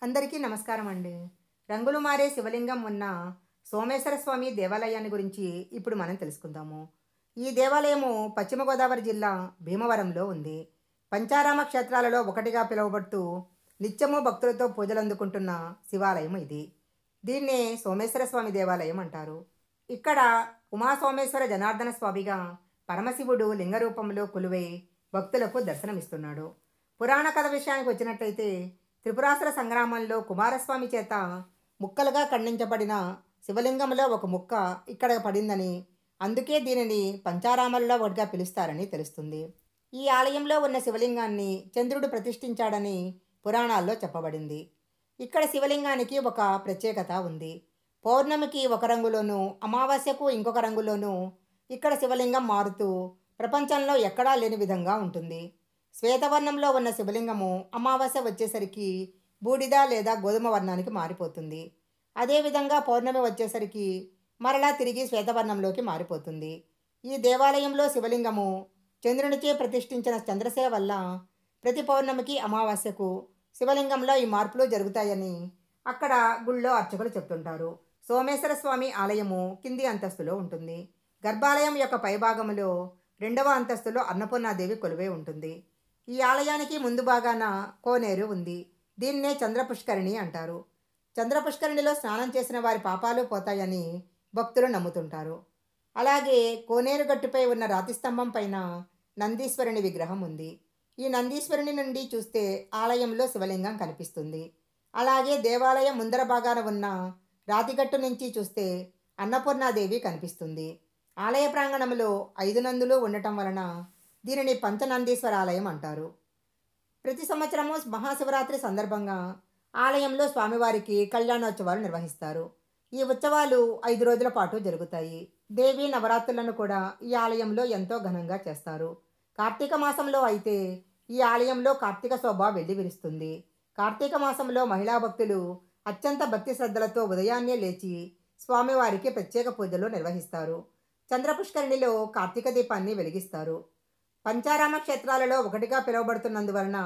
అందరికీ నమస్కారం అండి. రంగులు మారే శివలింగం ఉన్న సోమేశ్వర స్వామి దేవాలయాన్ని గురించి ఇప్పుడు మనం తెలుసుకుందాము. ఈ దేవాలయము పశ్చిమ గోదావరి జిల్లా భీమవరంలో ఉంది. పంచారామ క్షేత్రాలలో ఒకటిగా పిలువబడుతూ నిత్యము భక్తులతో పూజలందుకుంటున్న శివాలయం ఇది. దీన్నే సోమేశ్వర స్వామి దేవాలయం అంటారు. ఇక్కడ ఉమా సోమేశ్వర జనార్దన స్వామిగా పరమశివుడు లింగ రూపంలో కొలువై భక్తులకు దర్శనమిస్తున్నాడు. పురాణ కథ విషయానికి వచ్చినట్లయితే త్రిపురాసుర సంగ్రామంలో కుమారస్వామి చేత ముక్కలుగా ఖండించబడిన శివలింగంలో ఒక ముక్క ఇక్కడ పడిందని, అందుకే దీనిని పంచారామాలలో ఒకటిగా పిలుస్తారని తెలుస్తుంది. ఈ ఆలయంలో ఉన్న శివలింగాన్ని చంద్రుడు ప్రతిష్ఠించాడని పురాణాల్లో చెప్పబడింది. ఇక్కడ శివలింగానికి ఒక ప్రత్యేకత ఉంది. పౌర్ణమికి ఒక రంగులోనూ, అమావాస్యకు ఇంకొక రంగులోనూ ఇక్కడ శివలింగం మారుతూ ప్రపంచంలో ఎక్కడా లేని విధంగా ఉంటుంది. శ్వేతవర్ణంలో ఉన్న శివలింగము అమావాస్య వచ్చేసరికి బూడిద లేదా గోధుమ వర్ణానికి మారిపోతుంది. అదేవిధంగా పౌర్ణమి వచ్చేసరికి మరలా తిరిగి శ్వేతవర్ణంలోకి మారిపోతుంది. ఈ దేవాలయంలో శివలింగము చంద్రునిచే ప్రతిష్ఠించిన చంద్రశిల వల్ల ప్రతి పౌర్ణమికి అమావాస్యకు శివలింగంలో ఈ మార్పులు జరుగుతాయని అక్కడ గుళ్ళో అర్చకులు చెప్తుంటారు. సోమేశ్వర స్వామి ఆలయము కింది అంతస్తులో ఉంటుంది. గర్భాలయం యొక్క పైభాగంలో 2వ అంతస్తులో అన్నపూర్ణాదేవి కొలువై ఉంటుంది. ఈ ఆలయానికి ముందు భాగాన కోనేరు ఉంది. దీన్నే చంద్రపుష్కరిణి అంటారు. చంద్రపుష్కరిణిలో స్నానం చేసిన వారి పాపాలు పోతాయని భక్తులు నమ్ముతుంటారు. అలాగే కోనేరు గట్టుపై ఉన్న రాతి స్తంభం పైన నందీశ్వరుని విగ్రహం ఉంది. ఈ నందీశ్వరుని నుండి చూస్తే ఆలయంలో శివలింగం కనిపిస్తుంది. అలాగే దేవాలయం ముందర భాగాన ఉన్న రాతిగట్టు నుంచి చూస్తే అన్నపూర్ణాదేవి కనిపిస్తుంది. ఆలయ ప్రాంగణంలో 5 నందులు ఉండటం వలన దీనిని పంచనందీశ్వర ఆలయం అంటారు. ప్రతి సంవత్సరము మహాశివరాత్రి సందర్భంగా ఆలయంలో స్వామివారికి కళ్యాణోత్సవాలు నిర్వహిస్తారు. ఈ ఉత్సవాలు 5 రోజుల పాటు జరుగుతాయి. దేవి నవరాత్రులను కూడా ఈ ఆలయంలో ఎంతో ఘనంగా చేస్తారు. కార్తీక మాసంలో అయితే ఈ ఆలయంలో కార్తీక శోభ వెళ్లి విరుస్తుంది. కార్తీక మాసంలో మహిళా భక్తులు అత్యంత భక్తి శ్రద్ధలతో ఉదయాన్నే లేచి స్వామివారికి ప్రత్యేక పూజలు నిర్వహిస్తారు. చంద్రపుష్కరిణిలో కార్తీక దీపాన్ని వెలిగిస్తారు. పంచారామ క్షేత్రాలలో ఒకటిగా పిలువబడుతున్నందువలన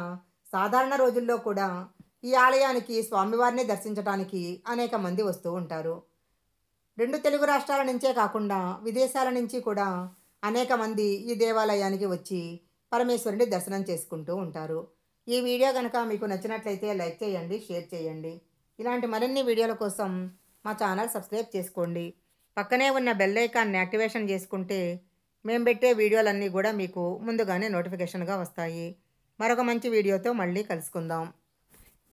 సాధారణ రోజుల్లో కూడా ఈ ఆలయానికి స్వామివారిని దర్శించడానికి అనేక మంది వస్తూ ఉంటారు. 2 తెలుగు రాష్ట్రాల నుంచే కాకుండా విదేశాల నుంచి కూడా అనేక మంది ఈ దేవాలయానికి వచ్చి పరమేశ్వరుని దర్శనం చేసుకుంటూ ఉంటారు. ఈ వీడియో కనుక మీకు నచ్చినట్లయితే లైక్ చేయండి, షేర్ చేయండి. ఇలాంటి మరిన్ని వీడియోల కోసం మా ఛానల్ సబ్స్క్రైబ్ చేసుకోండి. పక్కనే ఉన్న బెల్ ఐకాన్ని యాక్టివేషన్ చేసుకుంటే మేము పెట్టే వీడియోలన్నీ కూడా మీకు ముందుగానే నోటిఫికేషన్గా వస్తాయి. మరొక మంచి వీడియోతో మళ్ళీ కలుసుకుందాం.